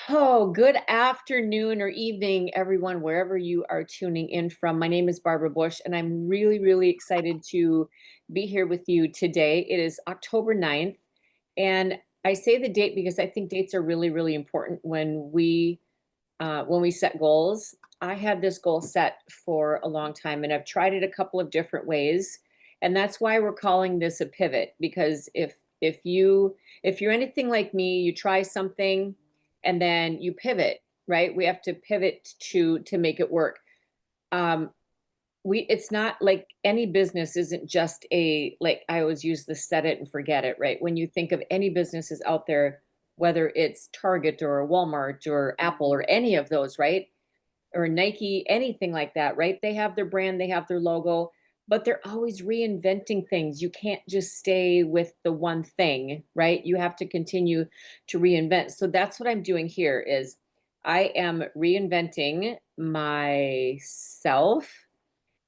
Oh, good afternoon or evening, everyone, wherever you are tuning in from. My name is Barbara Bush, and I'm really, really excited to be here with you today. It is October 9th, and I say the date because I think dates are really, really important when we set goals. I had this goal set for a long time, and I've tried it a couple of different ways, and that's why we're calling this a pivot. Because if you're anything like me, you try something and then you pivot, right? We have to pivot to make it work. Um, we It's not like any business isn't just a, like, I always use the set it and forget it, right? When you think of any businesses out there, whether it's Target or Walmart or Apple or any of those, right? Or Nike, anything like that, right? They have their brand, they have their logo, but they're always reinventing things. You can't just stay with the one thing, right? You have to continue to reinvent. So that's what I'm doing here is I am reinventing myself.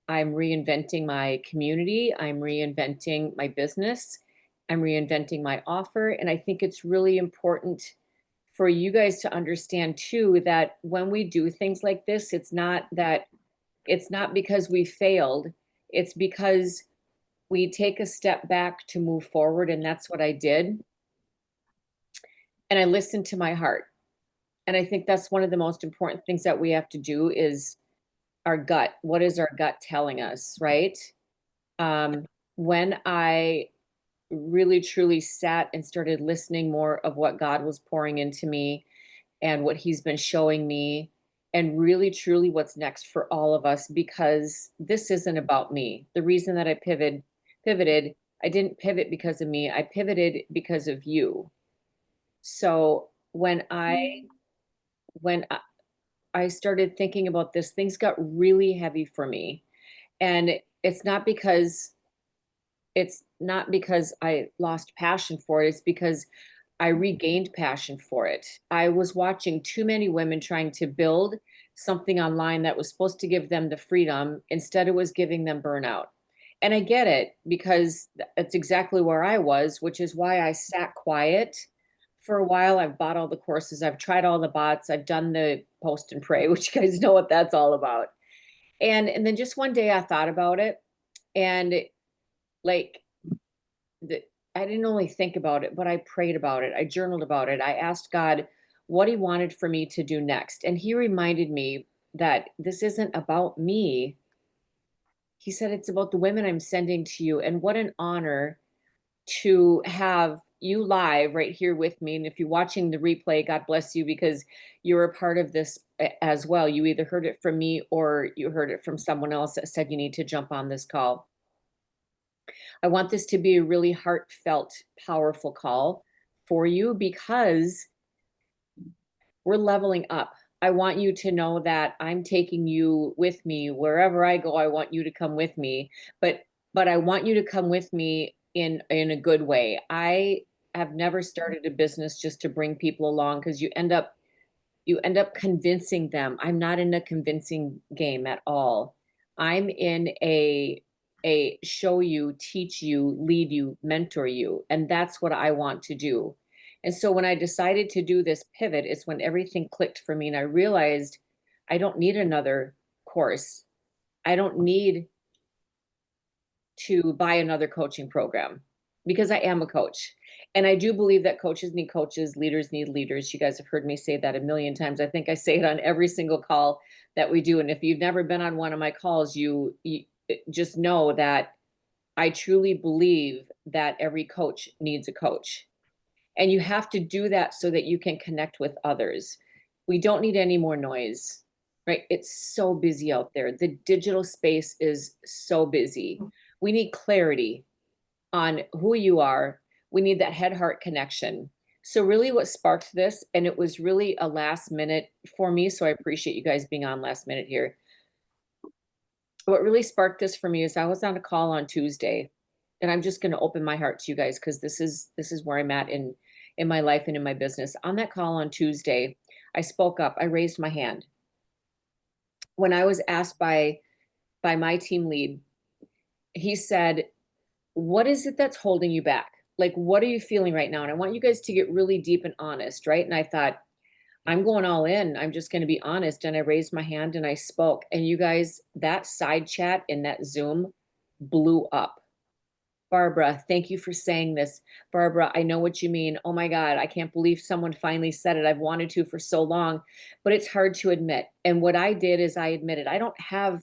I'm reinventing my community. I'm reinventing my business. I'm reinventing my offer. And I think it's really important for you guys to understand too that when we do things like this, it's not because we failed. It's because we take a step back to move forward. And that's what I did. And I listened to my heart. And I think that's one of the most important things that we have to do is our gut. What is our gut telling us, right? Um, when I really truly sat and started listening more of what God was pouring into me and what he's been showing me, and really truly what's next for all of us, because this isn't about me. The reason that I pivoted, I didn't pivot because of me. I pivoted because of you. So when I started thinking about this, things got really heavy for me. And it's not because I lost passion for it. It's because I regained passion for it. I was watching too many women trying to build something online that was supposed to give them the freedom. Instead, it was giving them burnout. And I get it because that's exactly where I was, which is why I sat quiet for a while. I've bought all the courses, I've tried all the bots, I've done the post and pray, which you guys know what that's all about. And then just one day I thought about it, and like the, I didn't only think about it, but I prayed about it. I journaled about it. I asked God what he wanted for me to do next. And he reminded me that this isn't about me. He said, it's about the women I'm sending to you. And what an honor to have you live right here with me. And if you're watching the replay, God bless you because you're a part of this as well. You either heard it from me or you heard it from someone else that said you need to jump on this call. I want this to be a really heartfelt, powerful call for you because we're leveling up. I want you to know that I'm taking you with me wherever I go. I want you to come with me, but I want you to come with me in a good way. I have never started a business just to bring people along because you end up convincing them. I'm not in a convincing game at all. I'm in a show you, teach you, lead you, mentor you, and that's what I want to do. And so when I decided to do this pivot, it's when everything clicked for me and I realized I don't need another course. I don't need to buy another coaching program because I am a coach. And I do believe that coaches need coaches, leaders need leaders. You guys have heard me say that a million times. I think I say it on every single call that we do. And if you've never been on one of my calls, you just know that I truly believe that every coach needs a coach. And you have to do that so that you can connect with others. We don't need any more noise, right? It's so busy out there. The digital space is so busy. We need clarity on who you are. We need that head heart connection. So, really, what sparked this, and it was really a last minute for me. So, I appreciate you guys being on last minute here. What really sparked this for me is I was on a call on Tuesday, and I'm just going to open my heart to you guys because this is where I'm at in my life and in my business. On that call on Tuesday, I spoke up. I raised my hand when I was asked by my team lead. He said, what is it that's holding you back? Like, what are you feeling right now? And I want you guys to get really deep and honest, right? And I thought, I'm going all in. I'm just going to be honest. And I raised my hand and I spoke. And you guys, that side chat in that Zoom blew up. Barbara, thank you for saying this. Barbara, I know what you mean. Oh my God, I can't believe someone finally said it. I've wanted to for so long, but it's hard to admit. And what I did is I admitted I don't have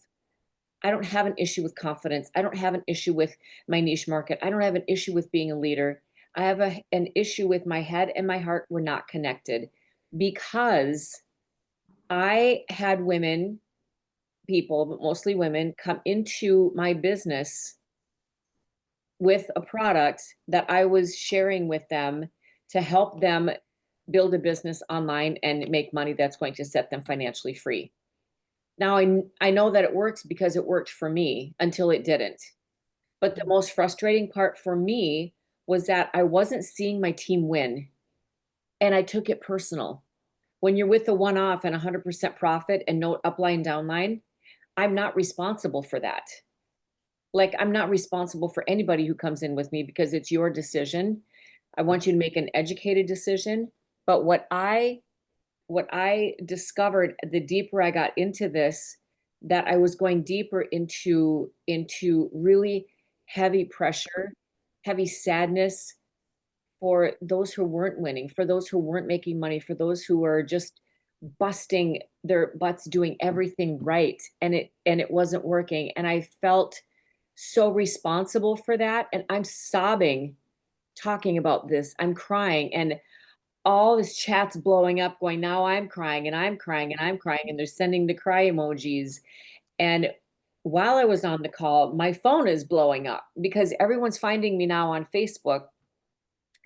an issue with confidence. I don't have an issue with my niche market. I don't have an issue with being a leader. I have an issue with my head and my heart were not connected because I had women, people, but mostly women, come into my business with a product that I was sharing with them to help them build a business online and make money that's going to set them financially free. Now I know that it works because it worked for me until it didn't. But the most frustrating part for me was that I wasn't seeing my team win and I took it personal. When you're with the one off and 100% profit and no upline downline, I'm not responsible for that. Like, I'm not responsible for anybody who comes in with me because it's your decision. I want you to make an educated decision. But what I discovered the deeper I got into this, that I was going deeper into really heavy pressure, heavy sadness for those who weren't winning, for those who weren't making money, for those who were just busting their butts doing everything right and it wasn't working. And I felt so responsible for that. And I'm sobbing talking about this. I'm crying and all this chat's blowing up, going, now I'm crying and I'm crying and I'm crying. And they're sending the cry emojis. And while I was on the call, my phone is blowing up because everyone's finding me now on Facebook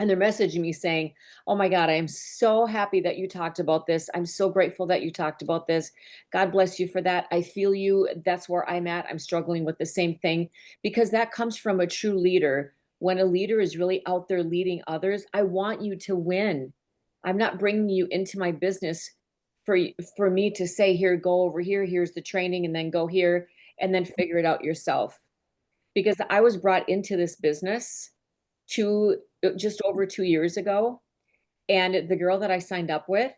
and they're messaging me saying, oh my God, I am so happy that you talked about this. I'm so grateful that you talked about this. God bless you for that. I feel you. That's where I'm at. I'm struggling with the same thing because that comes from a true leader. When a leader is really out there leading others, I want you to win. I'm not bringing you into my business for me to say, here, go over here, here's the training, and then go here and then figure it out yourself. Because I was brought into this business just over 2 years ago. And the girl that I signed up with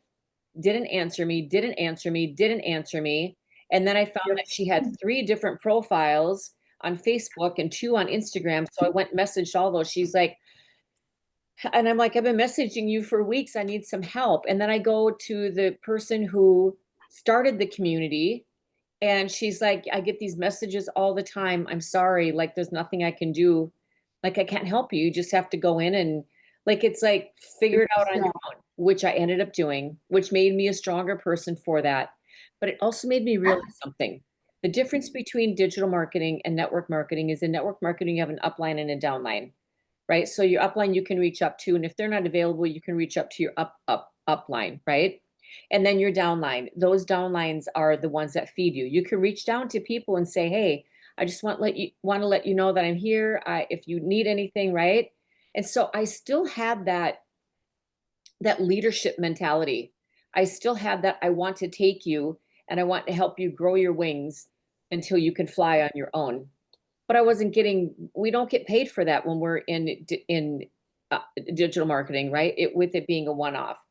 didn't answer me, didn't answer me, didn't answer me. And then I found that she had 3 different profiles on Facebook and 2 on Instagram. So I went and messaged all those. She's like, and I'm like, I've been messaging you for weeks. I need some help. And then I go to the person who started the community and she's like, I get these messages all the time. I'm sorry. Like, there's nothing I can do. Like, I can't help you. You just have to go in and like, it's like, figure it out on your own, which I ended up doing, which made me a stronger person for that. But it also made me realize something. The difference between digital marketing and network marketing is in network marketing, you have an upline and a downline, right? So your upline you can reach up to, and if they're not available, you can reach up to your upline, right? And then your downline. Those downlines are the ones that feed you. You can reach down to people and say, "Hey, I just want to let you know that I'm here. If you need anything, right?" And so I still had that leadership mentality. I still had that I want to take you and I want to help you grow your wings until you can fly on your own. But I wasn't getting, we don't get paid for that when we're in digital marketing, right? With it being a one-off.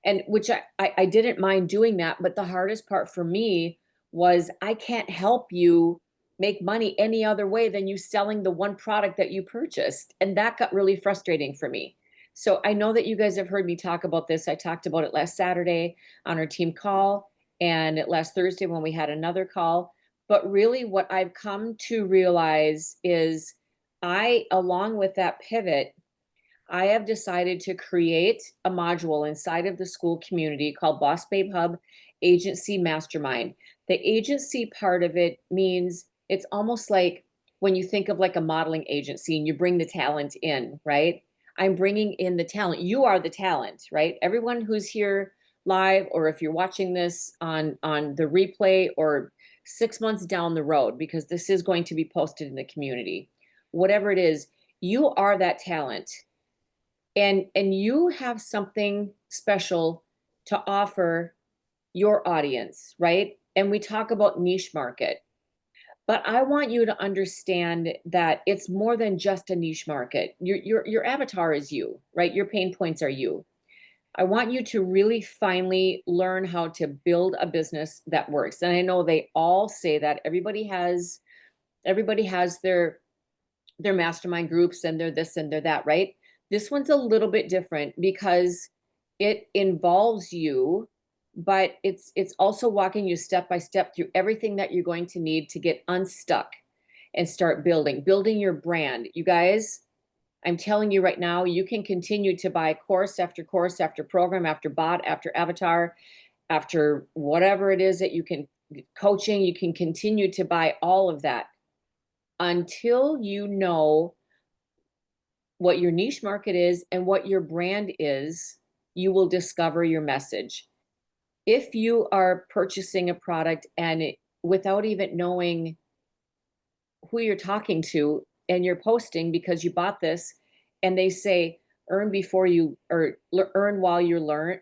And which I didn't mind doing that, but the hardest part for me was I can't help you make money any other way than you selling the one product that you purchased. And that got really frustrating for me. So I know that you guys have heard me talk about this. I talked about it last Saturday on our team call and last Thursday when we had another call. But really what I've come to realize is along with that pivot, I have decided to create a module inside of the school community called BossBabe Hub Agency Mastermind. The agency part of it means it's almost like when you think of like a modeling agency and you bring the talent in, right? I'm bringing in the talent. You are the talent, right? Everyone who's here live, or if you're watching this on the replay or 6 months down the road, because this is going to be posted in the community, whatever it is, you are that talent and you have something special to offer your audience, right? And we talk about niche market, but I want you to understand that it's more than just a niche market. Your avatar is you, right? Your pain points are you. I want you to really finally learn how to build a business that works. And I know they all say that everybody has their mastermind groups and they're this and they're that, right? This one's a little bit different because it involves you, but it's also walking you step by step through everything that you're going to need to get unstuck and start building your brand. You guys, I'm telling you right now, you can continue to buy course after program, after bot, after avatar, after whatever it is that you can coaching, you can continue to buy all of that until you know what your niche market is and what your brand is. You will discover your message. If you are purchasing a product and without even knowing who you're talking to, and you're posting because you bought this, and they say earn before you, or earn while you learn.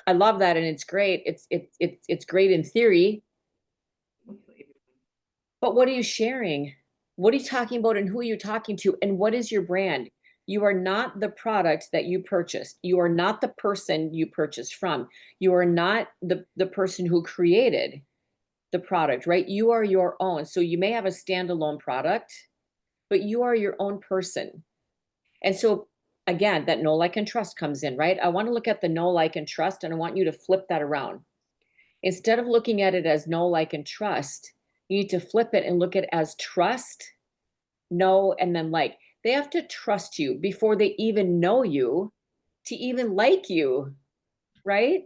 I love that, and it's great. It's great in theory, but what are you sharing? What are you talking about, and who are you talking to, and what is your brand? You are not the product that you purchased. You are not the person you purchased from. You are not the person who created the product, right? You are your own. So you may have a standalone product, but you are your own person. And so again, that know, like, and trust comes in, right? I want to look at the know, like, and trust, and I want you to flip that around. Instead of looking at it as know, like, and trust, you need to flip it and look at it as trust, know, and then like. They have to trust you before they even know you to even like you, right?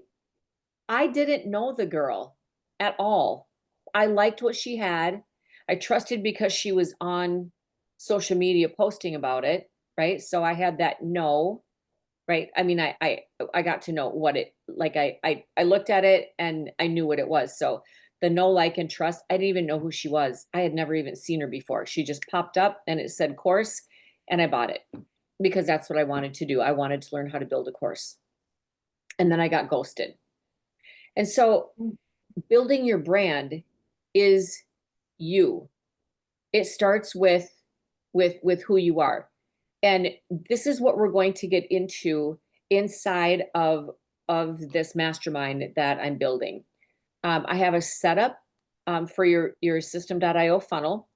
I didn't know the girl at all. I liked what she had. I trusted because she was on social media posting about it, right? So I had that know, right? I mean, I got to know what it like. I looked at it and I knew what it was. So the know, like, and trust. I didn't even know who she was. I had never even seen her before. She just popped up and it said course, and I bought it because that's what I wanted to do. I wanted to learn how to build a course, and then I got ghosted. And so building your brand is you. It starts with who you are. And this is what we're going to get into inside of this mastermind that I'm building. I have a setup for your system.io funnel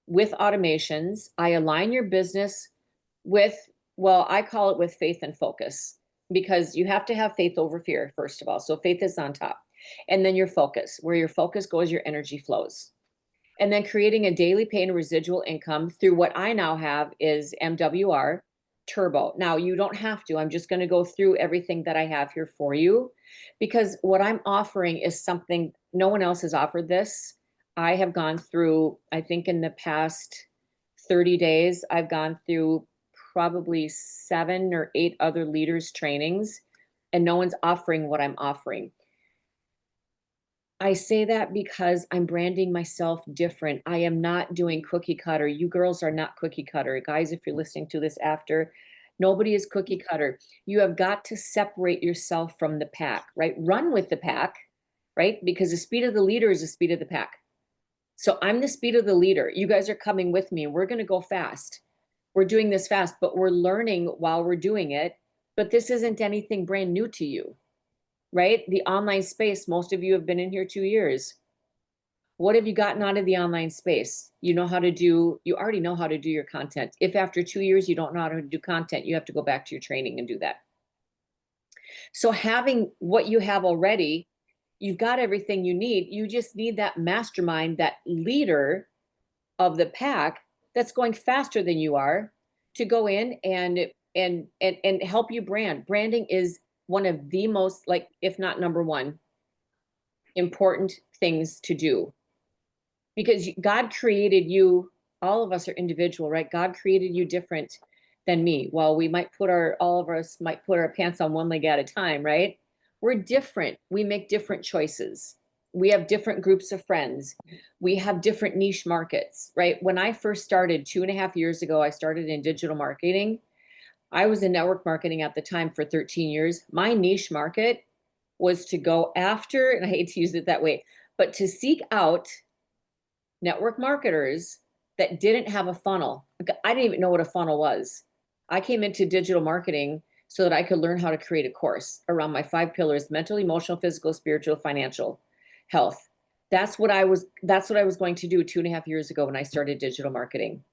with automations. I align your business with, well, I call it with faith and focus, because you have to have faith over fear, first of all. So faith is on top. And then your focus. Where your focus goes, your energy flows. And then creating a daily pay and residual income through what I now have is MWR Turbo. Now, you don't have to. I'm just going to go through everything that I have here for you, because what I'm offering is something no one else has offered this. I have gone through, I think in the past 30 days, I've gone through probably 7 or 8 other leaders trainings, and no one's offering what I'm offering. I say that because I'm branding myself different. I am not doing cookie cutter. You girls are not cookie cutter. Guys, if you're listening to this after, nobody is cookie cutter. You have got to separate yourself from the pack, right? Run with the pack, right? Because the speed of the leader is the speed of the pack. So I'm the speed of the leader. You guys are coming with me. We're going to go fast. We're doing this fast, but we're learning while we're doing it. But this isn't anything brand new to you, right? The online space, most of you have been in here 2 years. What have you gotten out of the online space? You already know how to do your content. If after 2 years you don't know how to do content, you have to go back to your training and do that. So having what you have already, you've got everything you need. You just need that mastermind, that leader of the pack that's going faster than you are, to go in and help you brand. Branding is one of the most, like, if not number one, important things to do, because God created you. All of us are individual, right? God created you different than me. While we might all of us might put our pants on one leg at a time, right? We're different. We make different choices. We have different groups of friends. We have different niche markets, right? When I first started 2.5 years ago, I started in digital marketing. I was in network marketing at the time for 13 years. My niche market was to go after, and I hate to use it that way, but to seek out network marketers that didn't have a funnel. I didn't even know what a funnel was. I came into digital marketing so that I could learn how to create a course around my 5 pillars: mental, emotional, physical, spiritual, financial health. That's what I was going to do 2.5 years ago when I started digital marketing.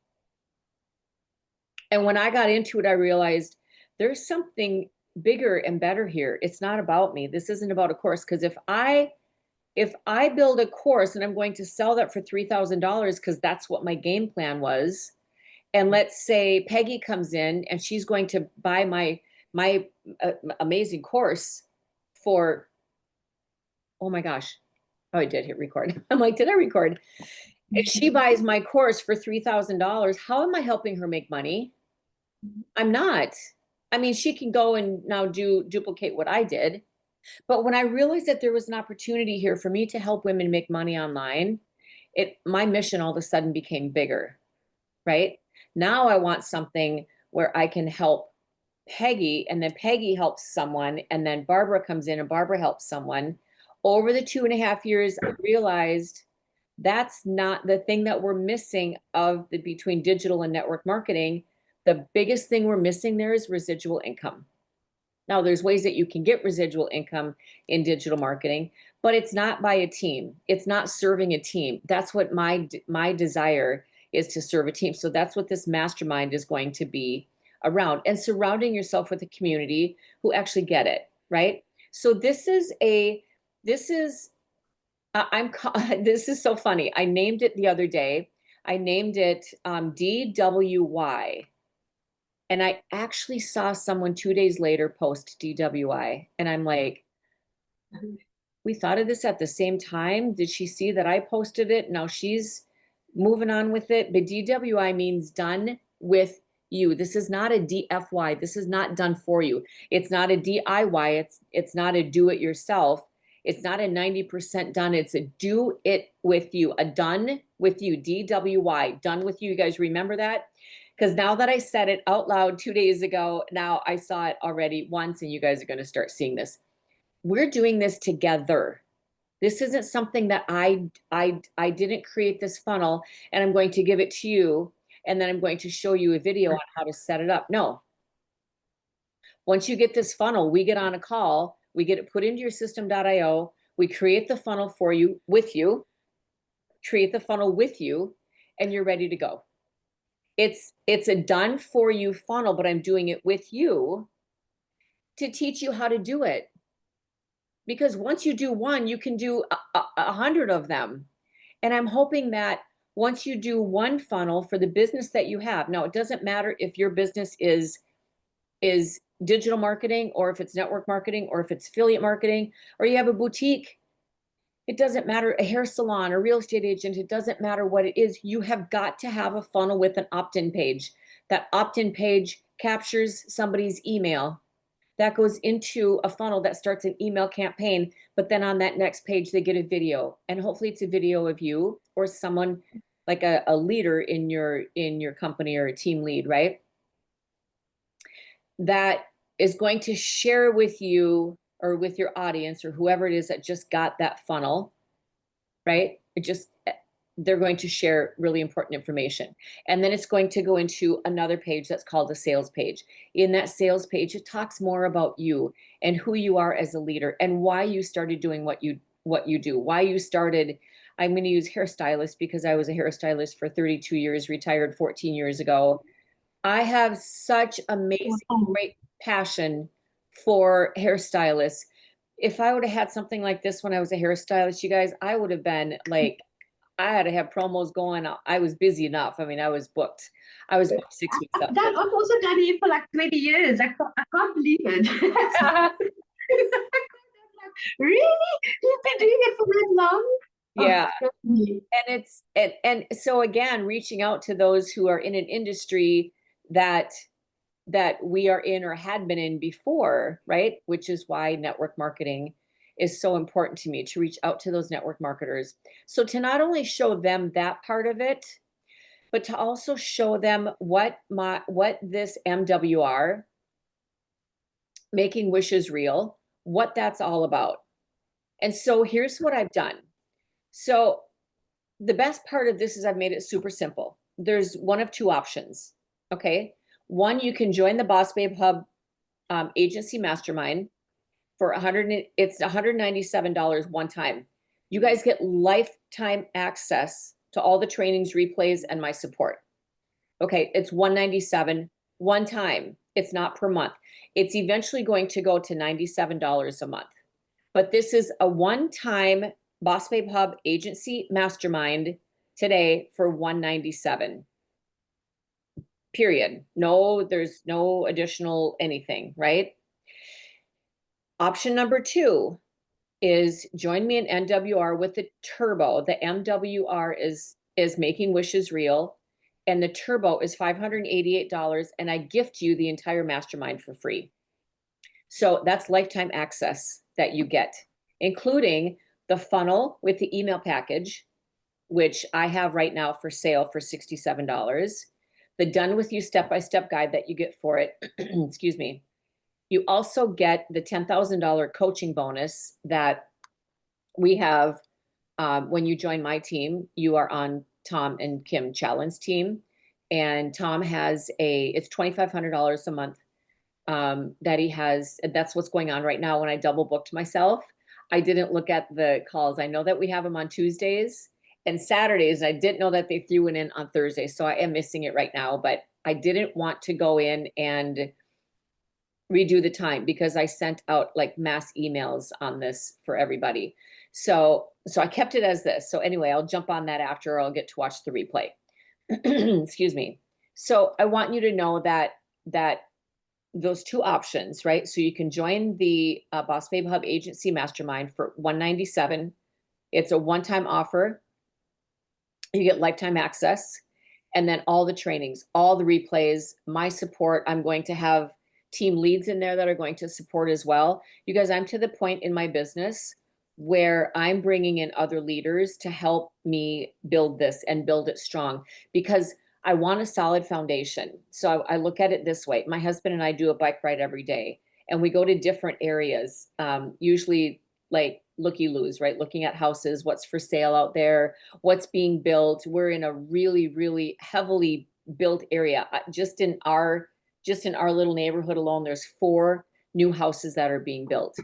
And when I got into it, I realized there's something bigger and better here. It's not about me. This isn't about a course. Because if I build a course and I'm going to sell that for $3,000 because that's what my game plan was, and let's say Peggy comes in and she's going to buy my amazing course for, oh my gosh, oh, I did hit record. I'm like, did I record? If she buys my course for $3,000, how am I helping her make money? I'm not. I mean, she can go and now duplicate what I did. But when I realized that there was an opportunity here for me to help women make money online, my mission all of a sudden became bigger, right? Now I want something where I can help Peggy, and then Peggy helps someone, and then Barbara comes in and Barbara helps someone. Over the 2.5 years, I realized that's not the thing that we're missing between digital and network marketing. The biggest thing we're missing there is residual income. Now, there's ways that you can get residual income in digital marketing, but it's not by a team. It's not serving a team. That's what my desire is, to serve a team. So that's what this mastermind is going to be around, and surrounding yourself with a community who actually get it, right? So this is this is so funny. I named it the other day. I named it DWY. And I actually saw someone 2 days later post DWI. And I'm like, we thought of this at the same time. Did she see that I posted it? Now she's moving on with it. But DWI means done with you. This is not a DFY. This is not done for you. It's not a DIY. It's not a do it yourself. It's not a 90% done. It's a do it with you, a done with you, DWY, done with you. You guys remember that? Because now that I said it out loud 2 days ago, now I saw it already once, and you guys are going to start seeing this. We're doing this together. This isn't something that I didn't create this funnel and I'm going to give it to you, and then I'm going to show you a video on how to set it up. No. Once you get this funnel, we get on a call, we get it put into your system.io, we create the funnel for you, with you, create the funnel with you, and you're ready to go. It's a done for you funnel, but I'm doing it with you to teach you how to do it. Because once you do one, you can do 100 of them. And I'm hoping that once you do one funnel for the business that you have, now it doesn't matter if your business is digital marketing, or if it's network marketing, or if it's affiliate marketing, or you have a boutique. It doesn't matter, a hair salon, a real estate agent, it doesn't matter what it is. You have got to have a funnel with an opt-in page. That opt-in page captures somebody's email. That goes into a funnel that starts an email campaign, but then on that next page, they get a video. And hopefully it's a video of you or someone like a leader in your company, or a team lead, right? That is going to share with you, or with your audience, or whoever it is that just got that funnel, right? They're going to share really important information. And then it's going to go into another page that's called a sales page. In that sales page, it talks more about you and who you are as a leader, and why you started doing what you do, why you started. I'm going to use hairstylist because I was a hairstylist for 32 years, retired 14 years ago. I have such amazing, great passion for hairstylists. If I would have had something like this when I was a hairstylist, you guys, I would have been like, I had to have promos going. I was busy enough. I mean, I was booked. I was booked 6 weeks up. I've also done it for like 20 years. I can't believe it. Really? You've been doing it for that long? Yeah. And so again, reaching out to those who are in an industry that we are in or had been in before, right? Which is why network marketing is so important to me, to reach out to those network marketers. So to not only show them that part of it, but to also show them what this MWR, making wishes real, what that's all about. And so here's what I've done. So the best part of this is I've made it super simple. There's one of two options. Okay. One, you can join the BossBabe Hub Agency Mastermind for it's $197 one time. You guys get lifetime access to all the trainings, replays, and my support. Okay, it's $197 one time. It's not per month. It's eventually going to go to $97 a month. But this is a one-time BossBabe Hub Agency Mastermind today for $197. Period. No, there's no additional anything, right? Option number 2 is join me in MWR with the turbo. The MWR is making wishes real, and the turbo is $588, and I gift you the entire mastermind for free. So that's lifetime access that you get, including the funnel with the email package, which I have right now for sale for $67. The done with you step-by-step guide that you get for it, excuse me. You also get the $10,000 coaching bonus that we have when you join my team. You are on Tom and Kim Challen's team, and Tom has it's $2,500 a month that he has. That's what's going on right now. When I double booked myself, I didn't look at the calls. I know that we have them on Tuesdays and Saturdays. I didn't know that they threw it in on Thursday, so I am missing it right now. But I didn't want to go in and redo the time because I sent out like mass emails on this for everybody. So I kept it as this. So anyway, I'll jump on that after, or I'll get to watch the replay. Excuse me. So I want you to know that those two options, right? So you can join the BossBabe Hub Agency Mastermind for $197. It's a one-time offer. You get lifetime access, and then all the trainings, all the replays, my support. I'm going to have team leads in there that are going to support as well. You guys, I'm to the point in my business where I'm bringing in other leaders to help me build this and build it strong, because I want a solid foundation. So I look at it this way. My husband and I do a bike ride every day, and we go to different areas, usually like looky-loos, right? Looking at houses, what's for sale out there, what's being built. We're in a really, really heavily built area. Just in our little neighborhood alone, there's 4 new houses that are being built.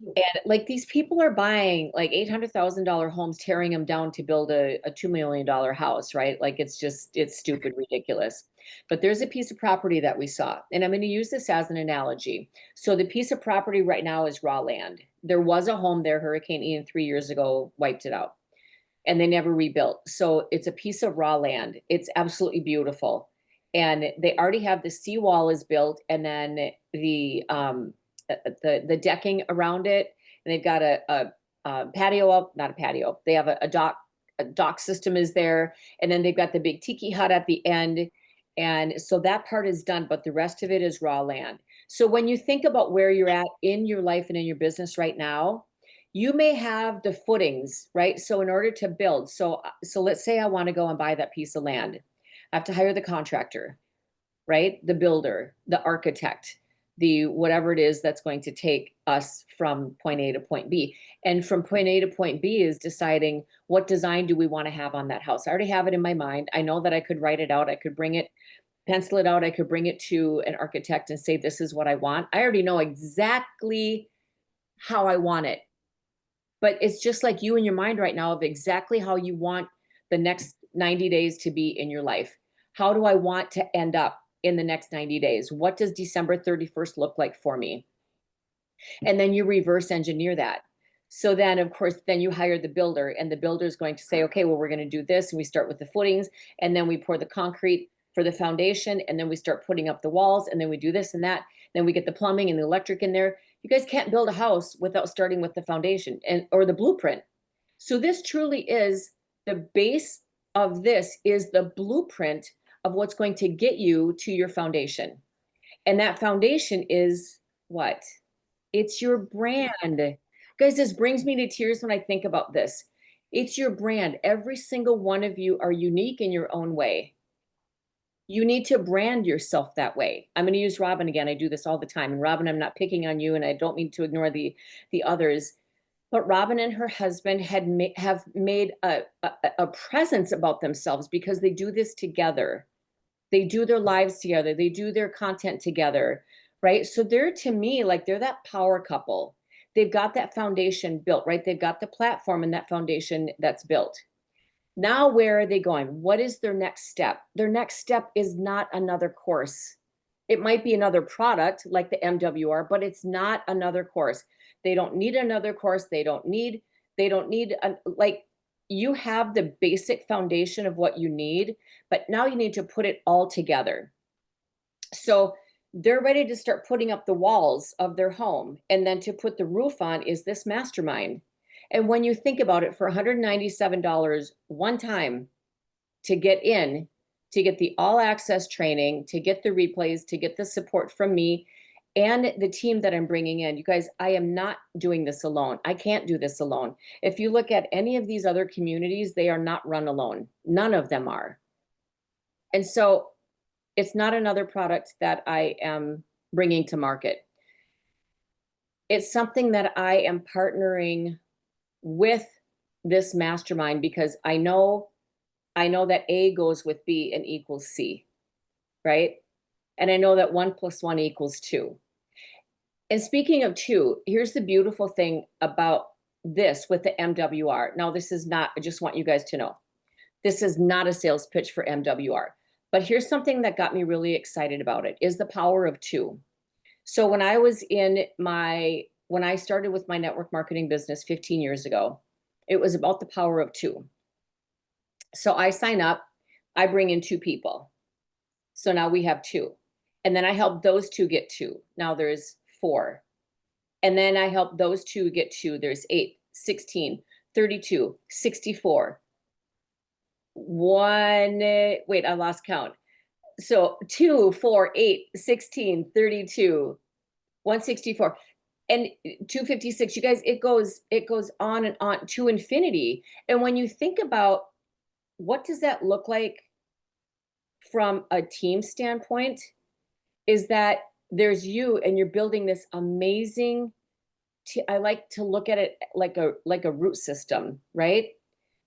And like these people are buying like $800,000 homes, tearing them down to build a $2 million house, right? Like it's stupid, ridiculous. But there's a piece of property that we saw, and I'm going to use this as an analogy. So the piece of property right now is raw land. There was a home there, Hurricane Ian 3 years ago wiped it out, and they never rebuilt. So it's a piece of raw land. It's absolutely beautiful. And they already have the seawall is built, and then the decking around it, and they've got a patio up, not a patio. They have a dock system is there, and then they've got the big tiki hut at the end. And so that part is done, but the rest of it is raw land. So when you think about where you're at in your life and in your business right now, you may have the footings, right? So in order to build, so let's say I want to go and buy that piece of land. I have to hire the contractor, right? The builder, the architect, the whatever it is that's going to take us from point A to point B. And from point A to point B is deciding what design do we want to have on that house. I already have it in my mind. I know that I could write it out. I could bring it, pencil it out. I could bring it to an architect and say, this is what I want. I already know exactly how I want it. But it's just like you in your mind right now of exactly how you want the next 90 days to be in your life. How do I want to end up in the next 90 days? What does December 31st look like for me? And then you reverse engineer that. So then, of course, then you hire the builder, and the builder is going to say, okay, well, we're going to do this. And we start with the footings, and then we pour the concrete for the foundation, and then we start putting up the walls, and then we do this and that. Then we get the plumbing and the electric in there. You guys can't build a house without starting with the foundation or the blueprint. So this truly is the base of this is the blueprint of what's going to get you to your foundation. And that foundation is what? It's your brand. Guys, this brings me to tears when I think about this. It's your brand. Every single one of you are unique in your own way. You need to brand yourself that way. I'm going to use Robin again. I do this all the time. And Robin, I'm not picking on you, and I don't mean to ignore the others. But Robin and her husband have made a presence about themselves because they do this together. They do their lives together. They do their content together. right? So they're, to me, like they're that power couple. They've got that foundation built, right? They've got the platform and that foundation that's built. Now, where are they going? What is their next step? Their next step is not another course. It might be another product like the MWR, but it's not another course. They don't need another course. Like, you have the basic foundation of what you need, but now you need to put it all together. So they're ready to start putting up the walls of their home. And then to put the roof on is this mastermind. And when you think about it, for $197 one time to get in, to get the all access training, to get the replays, to get the support from me and the team that I'm bringing in, you guys, I am not doing this alone. I can't do this alone. If you look at any of these other communities, they are not run alone. None of them are. And so it's not another product that I am bringing to market. It's something that I am partnering with this mastermind because I know that A goes with B and equals C, right? And I know that 1 + 1 = 2. And speaking of 2, here's the beautiful thing about this with the MWR. Now, this is not, I just want you guys to know, this is not a sales pitch for MWR. But here's something that got me really excited about it, is the power of 2. So when I started with my network marketing business 15 years ago, it was about the power of 2. So I sign up, I bring in 2 people. So now we have 2. And then I help those 2 get 2. Now there's 4. And then I help those 2 get 2. There's 8, 16, 32, 64. Wait, I lost count. So 2, 4, 8, 16, 32, 164, and 256. You guys, it goes on and on to infinity. And when you think about what does that look like from a team standpoint, is that there's you and you're building this amazing, I like to look at it like a root system, right?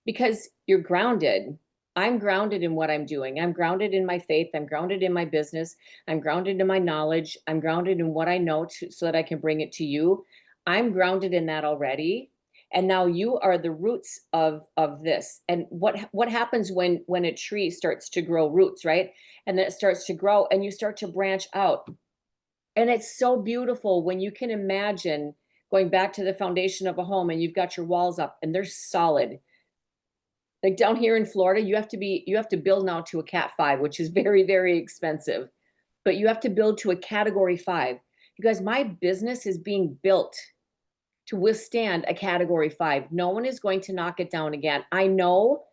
Because you're grounded. I'm grounded in what I'm doing. I'm grounded in my faith. I'm grounded in my business. I'm grounded in my knowledge. I'm grounded in what I know so that I can bring it to you. I'm grounded in that already. And now you are the roots of this. And what happens when a tree starts to grow roots, right? And then it starts to grow and you start to branch out. And it's so beautiful when you can imagine going back to the foundation of a home and you've got your walls up and they're solid. Like down here in Florida, you have to build now to a Cat 5, which is very, very expensive. But you have to build to a Category 5. You guys, my business is being built to withstand a Category 5. No one is going to knock it down again. I know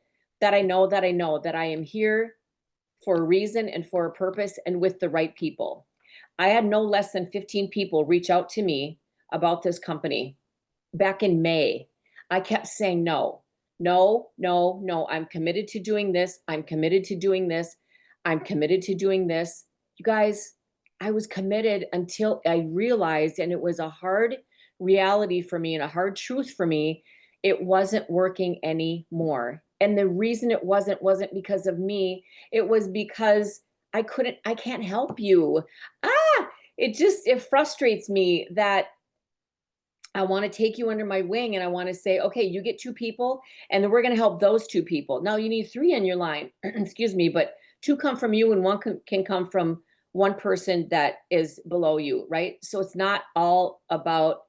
that I am here for a reason and for a purpose and with the right people. I had no less than 15 people reach out to me about this company back in May. I kept saying no. I'm committed to doing this. I'm committed to doing this. I'm committed to doing this. You guys, I was committed until I realized, and it was a hard reality for me and a hard truth for me, it wasn't working anymore. And the reason it wasn't because of me. It was because I can't help you. It frustrates me that I want to take you under my wing and I want to say, okay, you get 2 people and then we're going to help those 2 people. Now you need 3 in your line, excuse me, but 2 come from you and 1 can come from one person that is below you, right? So it's not all about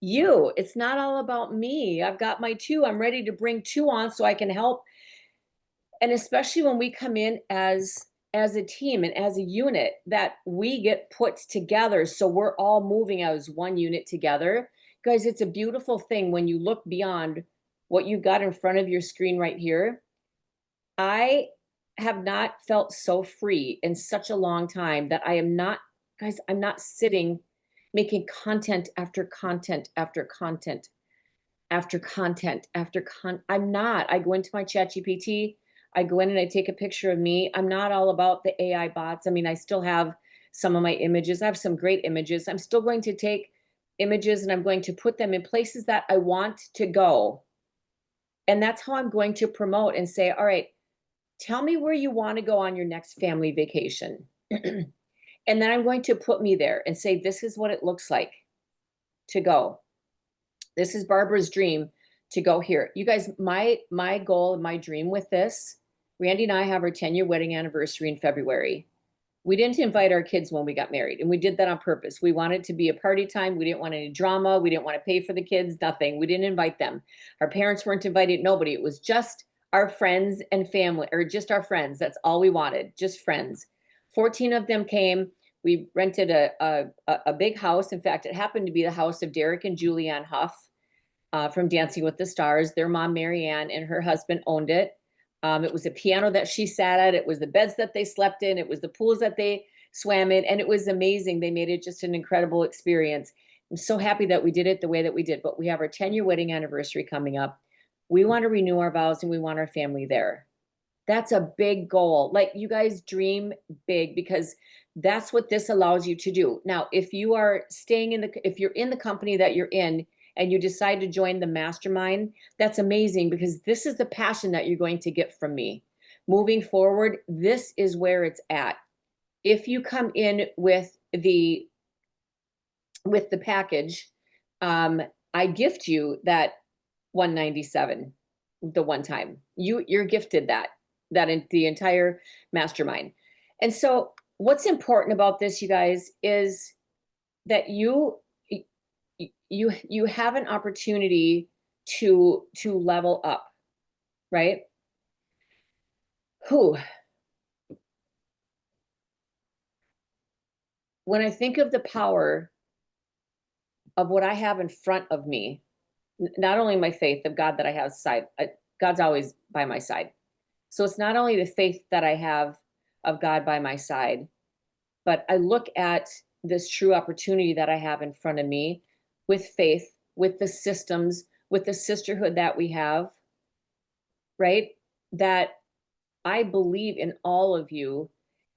you. It's not all about me. I've got my 2. I'm ready to bring 2 on so I can help. And especially when we come in as a team and as a unit, that we get put together so we're all moving as one unit together. Guys, it's a beautiful thing when you look beyond what you've got in front of your screen right here. I have not felt so free in such a long time that I'm not sitting making content after content after content after content after I'm not. I go into my ChatGPT, I go in and I take a picture of me. I'm not all about the AI bots. I mean, I still have some of my images. I have some great images. I'm still going to take images and I'm going to put them in places that I want to go. And that's how I'm going to promote and say, all right, tell me where you want to go on your next family vacation. And then I'm going to put me there and say, this is what it looks like to go. This is Barbara's dream to go here. You guys, my goal and my dream with this, Randy and I have our 10-year wedding anniversary in February. We didn't invite our kids when we got married, and we did that on purpose. We wanted to be a party time. We didn't want any drama. We didn't want to pay for the kids, nothing. We didn't invite them. Our parents weren't invited, nobody. It was just our friends and family, or just our friends. That's all we wanted, just friends. 14 of them came. We rented a big house. In fact, it happened to be the house of Derek and Julianne Hough from Dancing with the Stars. Their mom, Marianne, and her husband owned it. It was a piano that she sat at. It was the beds that they slept in. It was the pools that they swam in. And it was amazing. They made it just an incredible experience. I'm so happy that we did it the way that we did. But we have our 10-year wedding anniversary coming up. We want to renew our vows, and we want our family there. That's a big goal. Like, you guys dream big, because that's what this allows you to do. Now, if you are staying if you're in the company that you're in, and you decide to join the mastermind, that's amazing, because this is the passion that you're going to get from me. Moving forward, this is where it's at. If you come in with the package, I gift you that 197 the one time. You're gifted that in the entire mastermind. And so what's important about this, you guys, is that you have an opportunity to level up, right? When I think of the power of what I have in front of me, not only my faith of God that I have God's always by my side. So it's not only the faith that I have of God by my side, but I look at this true opportunity that I have in front of me with faith, with the systems, with the sisterhood that we have, right? That I believe in all of you,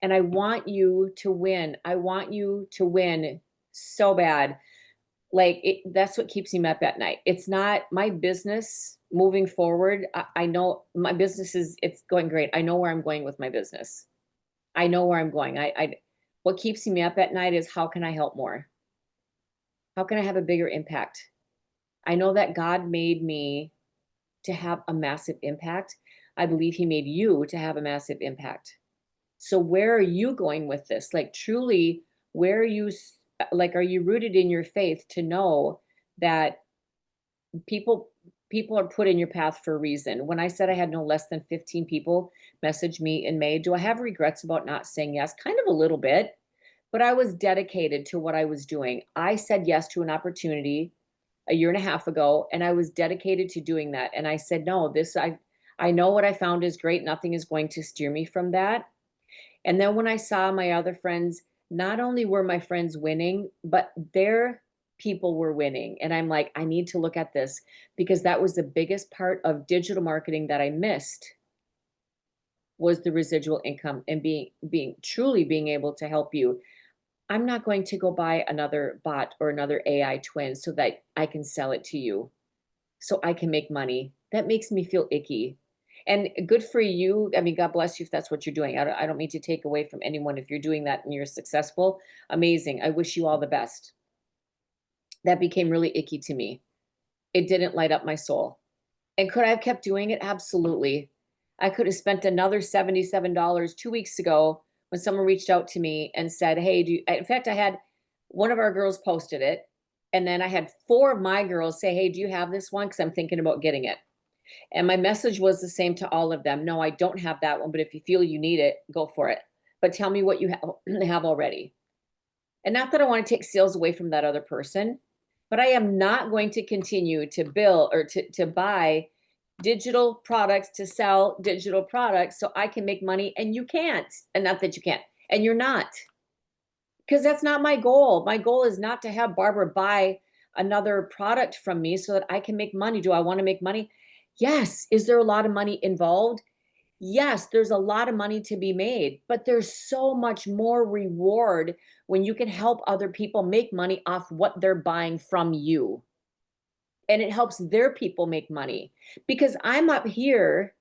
and I want you to win. I want you to win so bad. Like, that's what keeps me up at night. It's not my business moving forward. I know my business it's going great. I know where I'm going with my business. I know where I'm going. What keeps me up at night is, how can I help more? How can I have a bigger impact? I know that God made me to have a massive impact. I believe he made you to have a massive impact. So where are you going with this? Like, truly, where are you, like, are you rooted in your faith to know that people are put in your path for a reason? When I said I had no less than 15 people message me in May, do I have regrets about not saying yes? Kind of a little bit, but I was dedicated to what I was doing. I said yes to an opportunity a year and a half ago, and I was dedicated to doing that. And I said, no, I know what I found is great. Nothing is going to steer me from that. And then when I saw my other friends, not only were my friends winning, but their people were winning. And I'm like, I need to look at this, because that was the biggest part of digital marketing that I missed, was the residual income and truly being able to help you. I'm not going to go buy another bot or another AI twin so that I can sell it to you, so I can make money. That makes me feel icky. And good for you. I mean, God bless you if that's what you're doing. I don't mean to take away from anyone if you're doing that and you're successful. Amazing. I wish you all the best. That became really icky to me. It didn't light up my soul. And could I have kept doing it? Absolutely. I could have spent another $77 2 weeks ago when someone reached out to me and said, hey, in fact, I had one of our girls posted it. And then I had 4 of my girls say, hey, do you have this one? Because I'm thinking about getting it. And my message was the same to all of them. No, I don't have that one, but if you feel you need it, go for it. But tell me what you have already. And not that I want to take sales away from that other person, but I am not going to continue to build or to buy digital products, to sell digital products so I can make money and you can't. And not that you can't, and you're not. Because that's not my goal. My goal is not to have Barbara buy another product from me so that I can make money. Do I want to make money? Yes. Is there a lot of money involved? Yes, there's a lot of money to be made, but there's so much more reward when you can help other people make money off what they're buying from you. And it helps their people make money, because I'm up here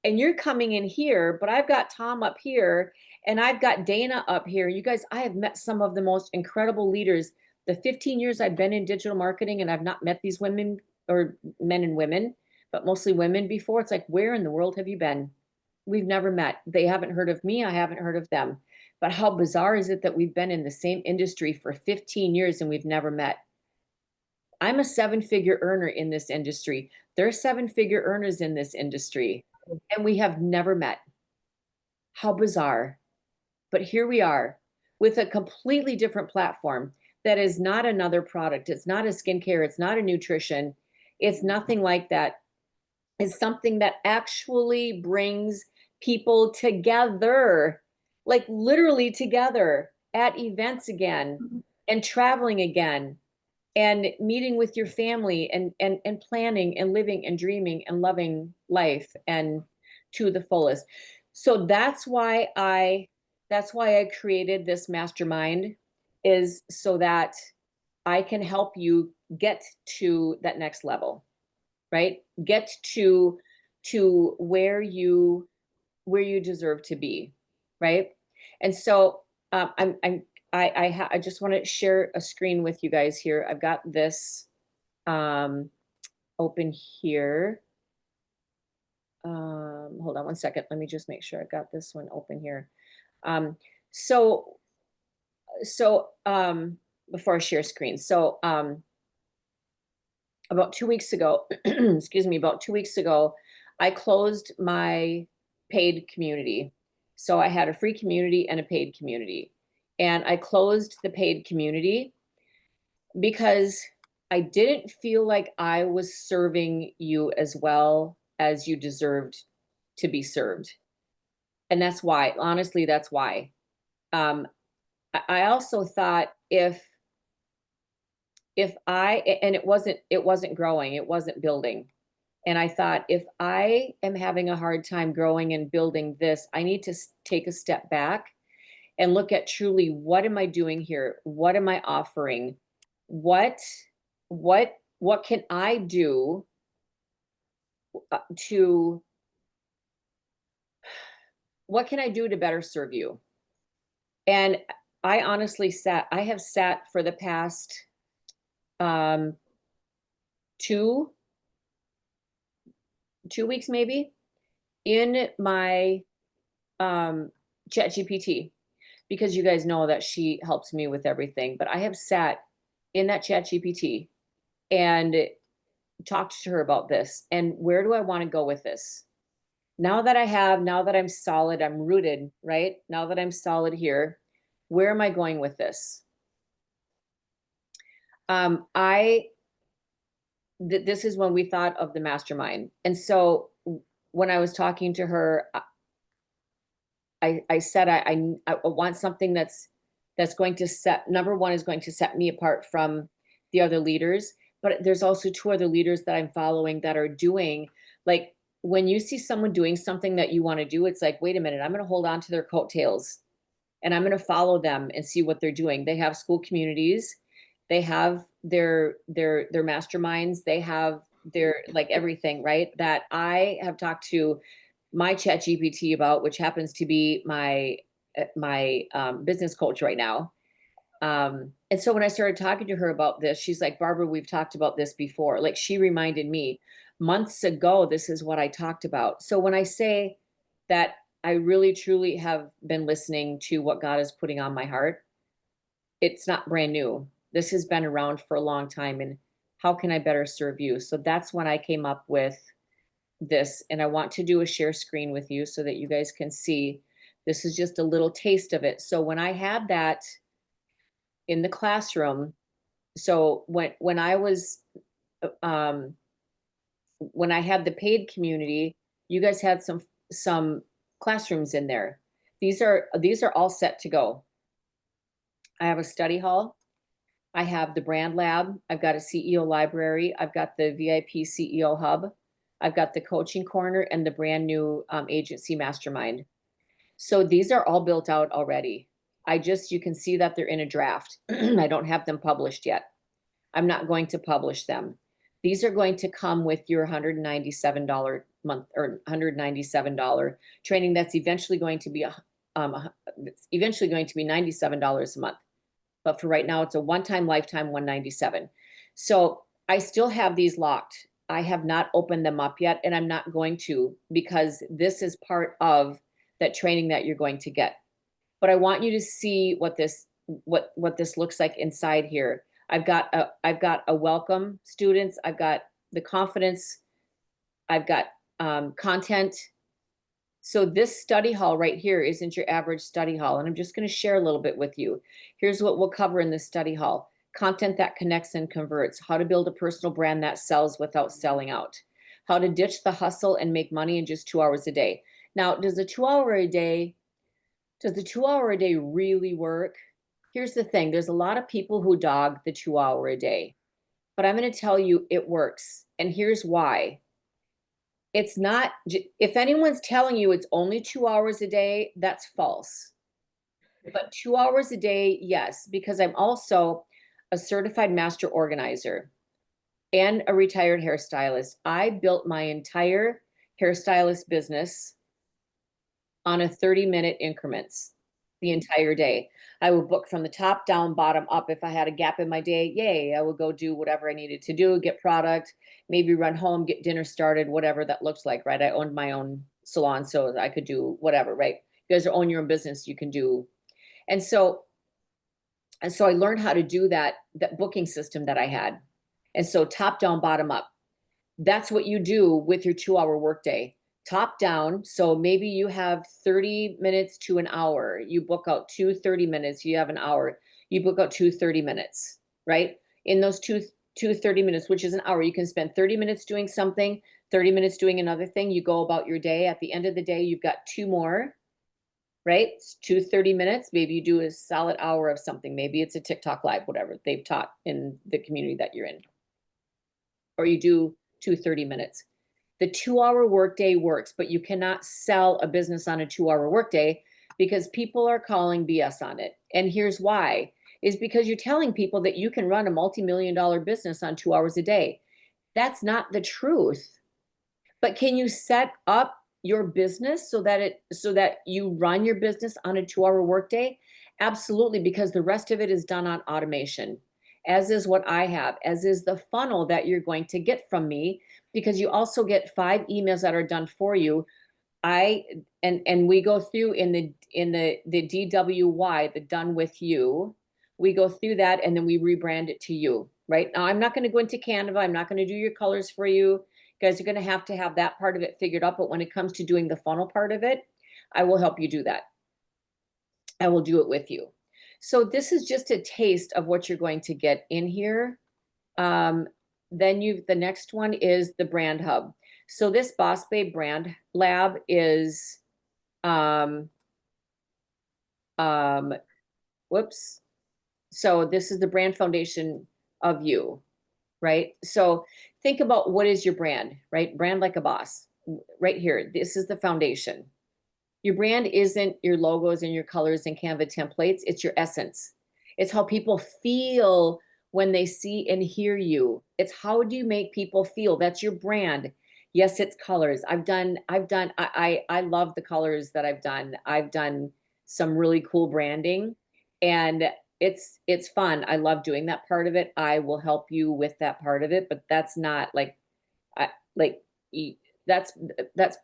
and you're coming in here, but I've got Tom up here, And I've got Dana up here. You guys, I have met some of the most incredible leaders. The 15 years I've been in digital marketing and I've not met these women or men and women, but mostly women before. It's like, where in the world have you been? We've never met. They haven't heard of me. I haven't heard of them. But how bizarre is it that we've been in the same industry for 15 years and we've never met? I'm a 7-figure earner in this industry. There are 7-figure earners in this industry, and we have never met. How bizarre. But here we are with a completely different platform that is not another product. It's not a skincare. It's not a nutrition. It's nothing like that. It's something that actually brings people together, like literally together at events again and traveling again and meeting with your family and planning and living and dreaming and loving life and to the fullest. So that's why I created this mastermind, is so that I can help you get to that next level, right? Get to where you deserve to be, right? And so I just want to share a screen with you guys here. I've got this open here. Hold on one second. Let me just make sure I've got this one open here. Um, so so before I share screen, so about 2 weeks ago, excuse me, about 2 weeks ago, I closed my paid community. So I had a free community and a paid community. And I closed the paid community because I didn't feel like I was serving you as well as you deserved to be served. And that's why, honestly, that's why. Um, I also thought if I, and it wasn't growing, it wasn't building. And I thought, if I am having a hard time growing and building this, I need to take a step back and look at truly, what am I doing here? What am I offering? What what can I do to what can I do to better serve you? And I have sat for the past um 2 2 weeks maybe in my chat GPT, because you guys know that she helps me with everything. But I have sat in that chat GPT and talked to her about this. And where do I want to go with this? Now that I'm solid, I'm rooted, right? Now that I'm solid here, where am I going with this? I this is when we thought of the mastermind. And so when I was talking to her, I said I want something that's going to set, number one, is going to set me apart from the other leaders. But there's also 2 other leaders that I'm following that are doing, like, when you see someone doing something that you want to do, it's like, wait a minute, I'm going to hold on to their coattails and I'm going to follow them and see what they're doing. They have school communities, they have their masterminds, they have their, like, everything, right? That I have talked to my chat GPT about, which happens to be my business coach right now. And so when I started talking to her about this, she's like, Barbara, we've talked about this before. Like, she reminded me months ago, this is what I talked about. So when I say that I really truly have been listening to what God is putting on my heart, it's not brand new. This has been around for a long time. And how can I better serve you? So that's when I came up with this. And I want to do a share screen with you so that you guys can see. This is just a little taste of it. So when I had that in the classroom, so when I was um when I had the paid community, you guys had some classrooms in there. These are all set to go. I have a study hall, I have the brand lab, I've got a CEO library, I've got the VIP CEO hub, I've got the coaching corner, and the brand new agency mastermind. So these are all built out already. You can see that they're in a draft. I don't have them published yet. I'm not going to publish them. These are going to come with your $197 month or $197 training. That's eventually going to be it's eventually going to be $97 a month. But for right now, it's a one-time lifetime $197. So I still have these locked. I have not opened them up yet, and I'm not going to, because this is part of that training that you're going to get. But I want you to see what this looks like inside here. I've got a welcome students. I've got the confidence. I've got content. So this study hall right here isn't your average study hall. And I'm just going to share a little bit with you. Here's what we'll cover in this study hall. Content that connects and converts. How to build a personal brand that sells without selling out. How to ditch the hustle and make money in just 2 hours a day. Now, does the 2 hour a day really work? Here's the thing. There's a lot of people who dog the 2 hour a day, but I'm going to tell you it works. And here's why. It's not, if anyone's telling you it's only 2 hours a day, that's false. But 2 hours a day, yes, because I'm also a certified master organizer and a retired hairstylist. I built my entire hairstylist business on a 30-minute increments the entire day. I would book from the top down, bottom up. If I had a gap in my day, yay, I would go do whatever I needed to do, get product, maybe run home, get dinner started, whatever that looks like, right? I owned my own salon, so I could do whatever, right? You guys own your own business, you can do. And so I learned how to do that booking system that I had. And so top down, bottom up. That's what you do with your 2 hour workday. Top down. So maybe you have 30 minutes to an hour. You book out 30 minutes. You have an hour. You book out 30 minutes, right? In those two 30 minutes, which is an hour, you can spend 30 minutes doing something, 30 minutes doing another thing. You go about your day. At the end of the day, you've got 2 more, right? It's 30 minutes. Maybe you do a solid hour of something. Maybe it's a TikTok live, whatever they've taught in the community that you're in. Or you do 30 minutes. The 2 hour workday works, but you cannot sell a business on a 2 hour workday because people are calling BS on it. And here's why, is because you're telling people that you can run a multi-million-dollar business on 2 hours a day. That's not the truth. But can you set up your business so that you run your business on a 2 hour workday? Absolutely, because the rest of it is done on automation, as is what I have, as is the funnel that you're going to get from me, because you also get 5 emails that are done for you. And we go through in the DWY, the done with you. We go through that and then we rebrand it to you. Right now, I'm not going to go into Canva. I'm not going to do your colors for you. You guys are going to have that part of it figured out. But when it comes to doing the funnel part of it, I will help you do that. I will do it with you. So this is just a taste of what you're going to get in here. Then the next one is the brand hub. So this BossBabe brand lab is, whoops. So this is the brand foundation of you, right? So think about what is your brand, right? Brand like a boss, right here. This is the foundation. Your brand isn't your logos and your colors and Canva templates. It's your essence. It's how people feel when they see and hear you. It's how do you make people feel? That's your brand. Yes, it's colors. I love the colors that I've done. I've done some really cool branding and it's fun. I love doing that part of it. I will help you with that part of it, but that's not that's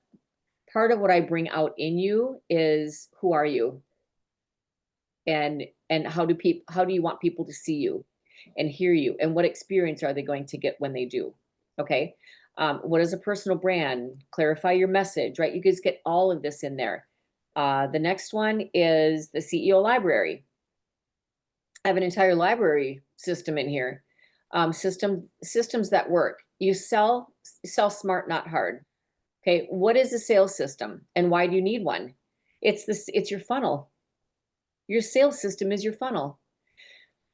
part of what I bring out in you is who are you? And how do you want people to see you and hear you? And what experience are they going to get when they do? Okay. What is a personal brand? Clarify your message, right? You guys get all of this in there. The next one is the CEO library. I have an entire library system in here. Systems that work. You sell smart, not hard. Okay, what is a sales system and why do you need one? It's your funnel. Your sales system is your funnel.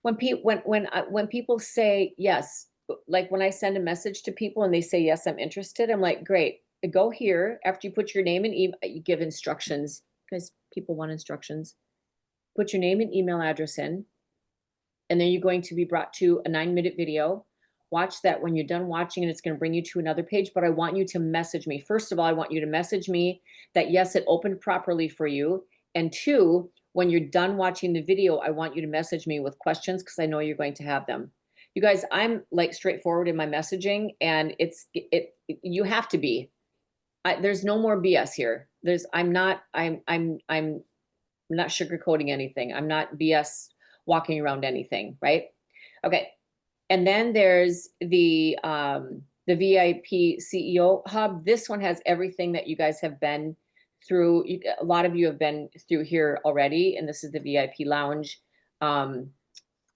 When people say yes, like when I send a message to people and they say yes, I'm interested, I'm like, great. Go here after you put your name and you give instructions because people want instructions. Put your name and email address in, and then you're going to be brought to a 9-minute video. Watch that. When you're done watching it, it's going to bring you to another page, but I want you to message me. First of all, I want you to message me that yes, it opened properly for you. And two, when you're done watching the video, I want you to message me with questions because I know you're going to have them. You guys, I'm like straightforward in my messaging, and you have to be. There's no more BS here. I'm not sugarcoating anything. I'm not BS walking around anything, right? Okay. And then there's the VIP CEO Hub. This one has everything that you guys have been through. A lot of you have been through here already, and this is the VIP lounge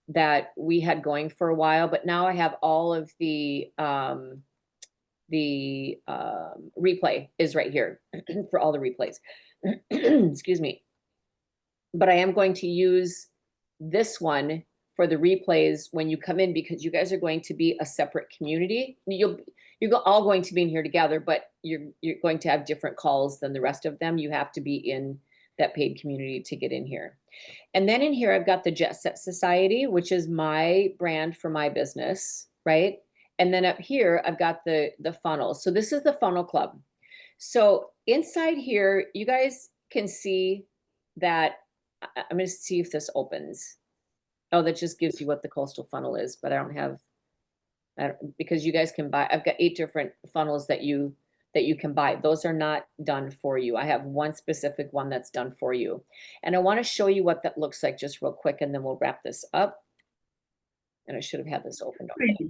that we had going for a while. But now I have all of the replay is right here for all the replays. Excuse me. But I am going to use this one for the replays when you come in, because you guys are going to be a separate community. You're all going to be in here together, but you're going to have different calls than the rest of them. You have to be in that paid community to get in here. And then in here, I've got the Jet Set Society, which is my brand for my business, right? And then up here, I've got the funnel. So this is the funnel club. So inside here, you guys can see that I'm going to see if this opens. Oh, that just gives you what the coastal funnel is, but I don't have, because you guys can buy, I've got 8 different funnels that you can buy. Those are not done for you. I have one specific one that's done for you. And I want to show you what that looks like just real quick, and then we'll wrap this up. And I should have had this opened. Okay.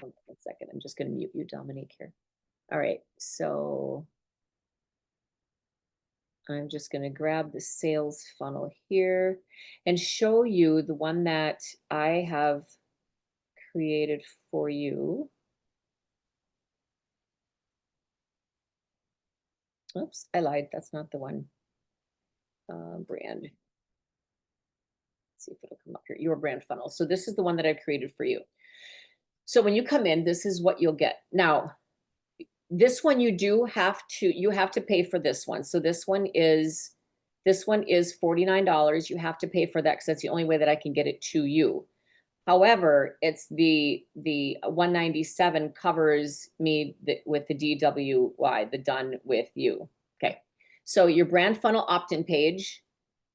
One second. I'm just going to mute you, Dominique, here. All right. So I'm just going to grab the sales funnel here and show you the one that I have created for you. Oops, I lied. That's not the one. Brand. Let's see if it'll come up here. Your brand funnel. So this is the one that I've created for you. So when you come in, this is what you'll get. Now, this one you have to pay for this one. So this one is $49. You have to pay for that because that's the only way that I can get it to you. However, it's the $197 covers me with the DWY, the done with you. Okay. So your brand funnel opt-in page,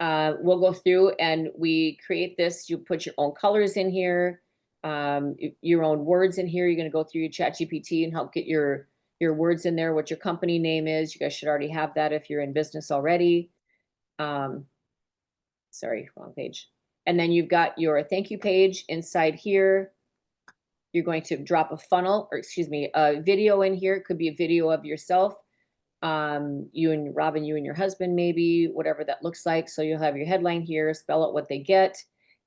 we'll go through and we create this. You put your own colors in here, your own words in here. You're going to go through your ChatGPT and help get your words in there, what your company name is. You guys should already have that if you're in business already. Sorry, wrong page. And then you've got your thank you page inside here. You're going to drop a funnel, or excuse me, a video in here. It could be a video of yourself, you and Robin, you and your husband, maybe, whatever that looks like. So you'll have your headline here, spell out what they get.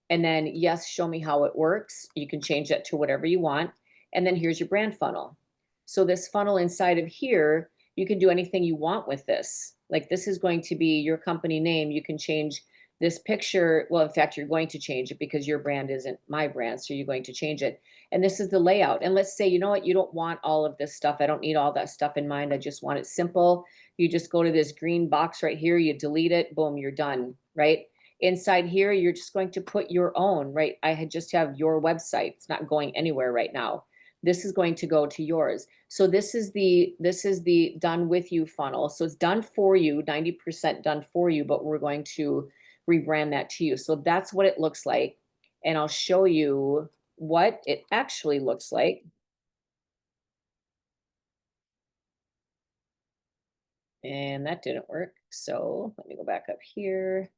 And then, yes, show me how it works. You can change that to whatever you want. And then here's your brand funnel. So this funnel inside of here, you can do anything you want with this. Like this is going to be your company name. You can change this picture. Well, in fact, you're going to change it because your brand isn't my brand. So you're going to change it. And this is the layout. And let's say, you know what, you don't want all of this stuff. I don't need all that stuff in mind. I just want it simple. You just go to this green box right here. You delete it. Boom, you're done, right? Inside here, you're just going to put your own, right? Just have your website. It's not going anywhere right now. This is going to go to yours. So this is the done with you funnel. So it's done for you, 90% done for you, but we're going to rebrand that to you. So that's what it looks like. And I'll show you what it actually looks like. And that didn't work. So let me go back up here.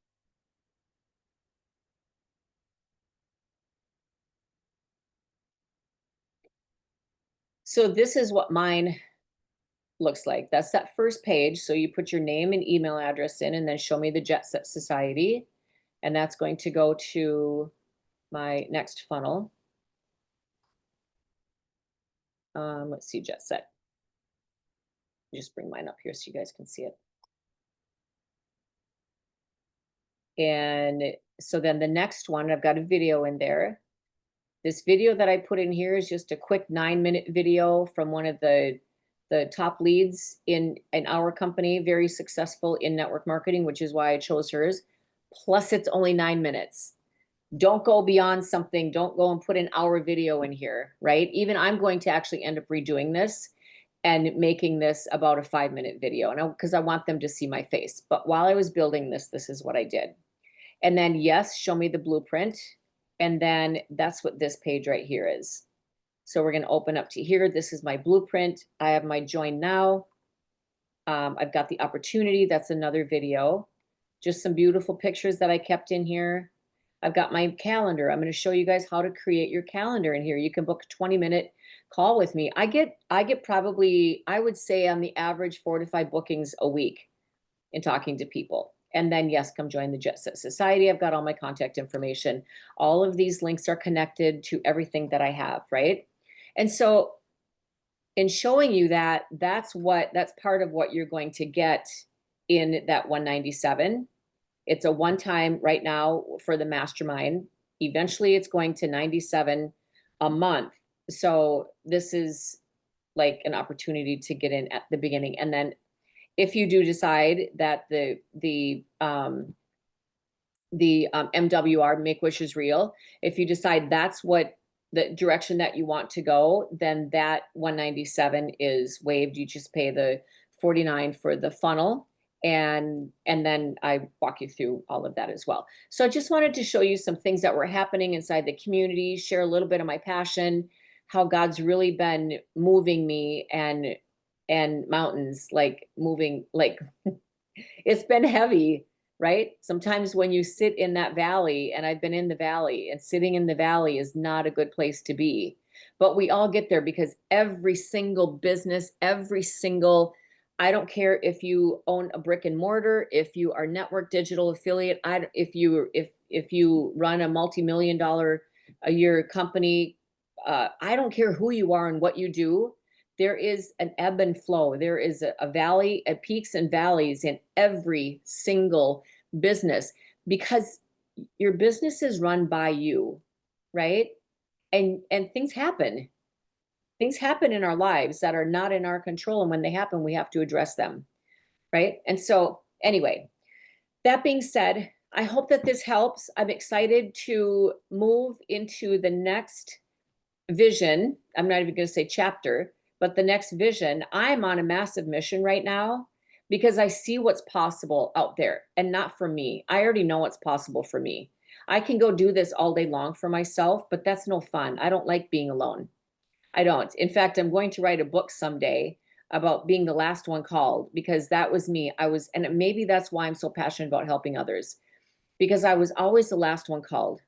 So this is what mine looks like. That's that first page. So you put your name and email address in and then show me the Jet Set Society. And that's going to go to my next funnel. Let's see, Jet Set. Just bring mine up here so you guys can see it. And so then the next one, I've got a video in there. This video that I put in here is just a quick 9-minute video from one of the top leads in our company, very successful in network marketing, which is why I chose hers. Plus it's only 9 minutes. Don't go beyond something. Don't go and put an hour video in here, right? Even I'm going to actually end up redoing this and making this about a 5-minute video. And because I want them to see my face. But while I was building this, this is what I did. And then, yes, show me the blueprint. And then that's what this page right here is. So we're going to open up to here. This is my blueprint. I have my join now. I've got the opportunity. That's another video. Just some beautiful pictures that I kept in here. I've got my calendar. I'm going to show you guys how to create your calendar in here. You can book a 20-minute call with me. I get probably, I would say on the average 4 to 5 bookings a week in talking to people. And then, yes, come join the Jet Set Society. I've got all my contact information. All of these links are connected to everything that I have, right? And so in showing you that, that's part of what you're going to get in that 197. It's a one-time right now for the mastermind. Eventually it's going to 97 a month. So this is like an opportunity to get in at the beginning. And then if you do decide that the MWR, Make Wishes Real, if you decide that's what the direction that you want to go, then that 197 is waived. You just pay the 49 for the funnel. And then I walk you through all of that as well. So I just wanted to show you some things that were happening inside the community, share a little bit of my passion, how God's really been moving me and mountains, like moving, like it's been heavy, right? Sometimes when you sit in that valley, and I've been in the valley, and sitting in the valley is not a good place to be. But we all get there because every single business, I don't care if you own a brick and mortar, if you are network digital affiliate, if you run a multi-million-dollar a year company, I don't care who you are and what you do. There is an ebb and flow. There is a valley, peaks and valleys in every single business, because your business is run by you, right? And things happen. Things happen in our lives that are not in our control. And when they happen, we have to address them, right? And so anyway, that being said, I hope that this helps. I'm excited to move into the next vision. I'm not even going to say chapter, but the next vision. I'm on a massive mission right now because I see what's possible out there, and not for me. I already know what's possible for me. I can go do this all day long for myself, but that's no fun. I don't like being alone. I don't. In fact, I'm going to write a book someday about being the last one called, because that was me. And maybe that's why I'm so passionate about helping others, because I was always the last one called.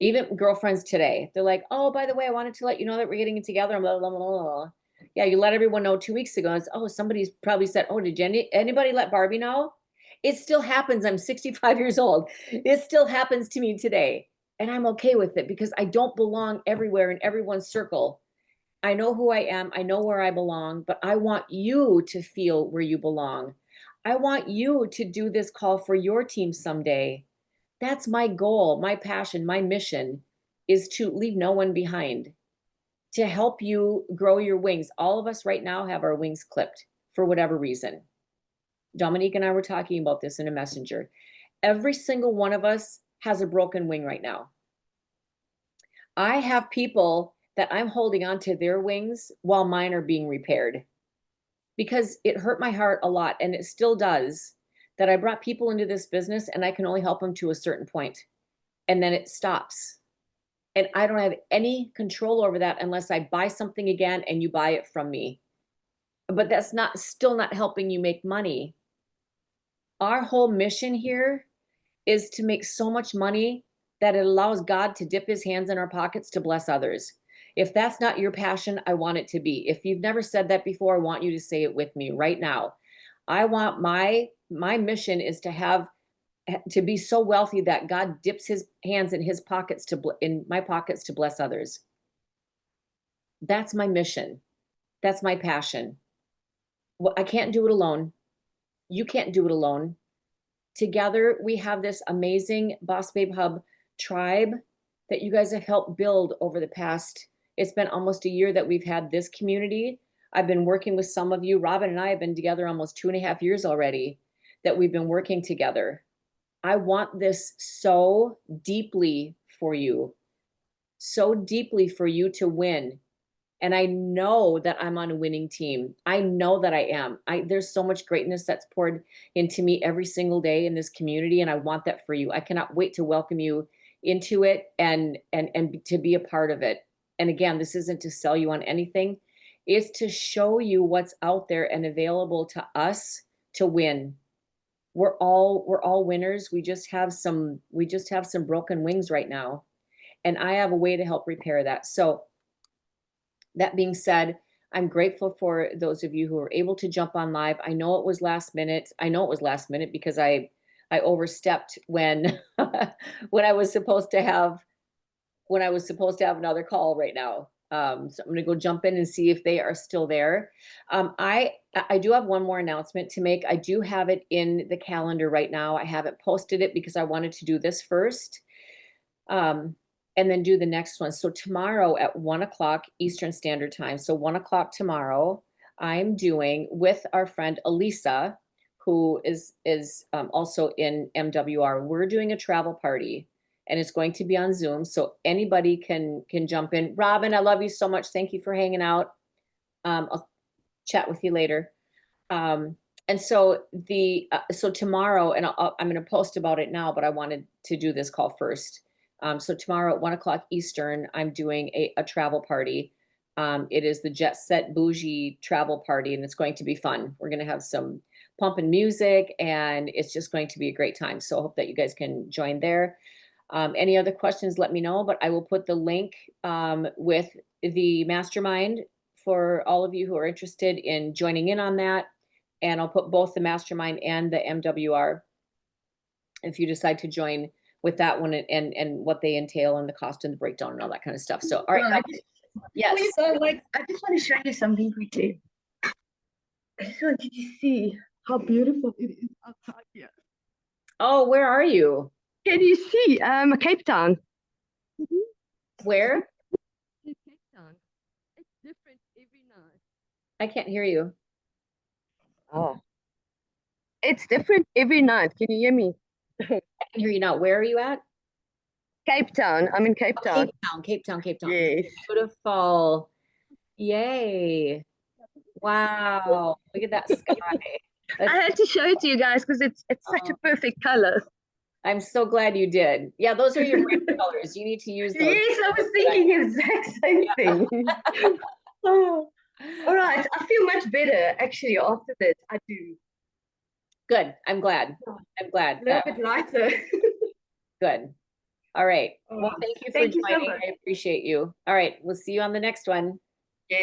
Even girlfriends today, they're like, oh, by the way, I wanted to let you know that we're getting it together. Blah, blah, blah, blah, blah. Yeah, you let everyone know 2 weeks ago. It's, oh, somebody's probably said, oh, did anybody let Barbie know? It still happens. I'm 65 years old. It still happens to me today. And I'm okay with it because I don't belong everywhere in everyone's circle. I know who I am. I know where I belong, but I want you to feel where you belong. I want you to do this call for your team someday. That's my goal, my passion, my mission is to leave no one behind, to help you grow your wings. All of us right now have our wings clipped for whatever reason. Dominique and I were talking about this in a messenger. Every single one of us has a broken wing right now. I have people that I'm holding on to their wings while mine are being repaired, because it hurt my heart a lot, and it still does, that I brought people into this business and I can only help them to a certain point, and then it stops. And I don't have any control over that unless I buy something again and you buy it from me. But that's still not helping you make money. Our whole mission here is to make so much money that it allows God to dip his hands in our pockets to bless others. If that's not your passion, I want it to be. If you've never said that before, I want you to say it with me right now. I want my mission is to be so wealthy that God dips his hands in in my pockets to bless others. That's my mission. That's my passion. Well, I can't do it alone. You can't do it alone. Together, we have this amazing BossBabe Hub tribe that you guys have helped build over the past, it's been almost a year that we've had this community. I've been working with some of you. Robin and I have been together almost 2.5 years already that we've been working together. I want this so deeply for you to win. And I know that I'm on a winning team. I know that I am. There's so much greatness that's poured into me every single day in this community, and I want that for you. I cannot wait to welcome you into it and to be a part of it. And again, this isn't to sell you on anything. It's to show you what's out there and available to us to win. We're all winners. We just have some broken wings right now. And I have a way to help repair that. So that being said, I'm grateful for those of you who were able to jump on live. I know it was last minute. I know it was last minute because I overstepped when when I was supposed to have another call right now. So I'm going to go jump in and see if they are still there. I do have one more announcement to make. I do have it in the calendar right now. I haven't posted it because I wanted to do this first. And then do the next one. So tomorrow at 1 o'clock Eastern Standard Time. So 1 o'clock tomorrow, I'm doing with our friend Elisa, who is also in MWR. We're doing a travel party, and it's going to be on Zoom. So anybody can jump in. Robin, I love you so much. Thank you for hanging out. I'll chat with you later. And so so tomorrow, and I'm going to post about it now, but I wanted to do this call first. So tomorrow at 1 o'clock Eastern, I'm doing a travel party. It is the Jet Set Bougie travel party, and it's going to be fun. We're going to have some pumping music, and it's just going to be a great time. So I hope that you guys can join there. Any other questions, let me know, but I will put the link with the mastermind for all of you who are interested in joining in on that. And I'll put both the mastermind and the MWR if you decide to join with that one and what they entail and the cost and the breakdown and all that kind of stuff. So, all right. Yes. Before you go, like, I just want to show you something quickly. I just wanted you to see how beautiful it is outside here. Oh, where are you? Can you see? Cape Town. Where? Cape Town. It's different every night. I can't hear you. Oh. It's different every night. Can you hear me? I can hear you now. Where are you at? Cape Town. I'm in Cape Town. Cape Town. Yes. Beautiful. Yay. Wow. Look at that sky. I had to show it to you guys because it's such a perfect color. I'm so glad you did. Yeah, those are your brand colors. You need to use those. Yes, I was thinking the exact same thing. Oh. All right. I feel much better actually after this. I do. Good. I'm glad. A little bit lighter. Good. All right. Well, thank you for joining. I appreciate you. All right. We'll see you on the next one.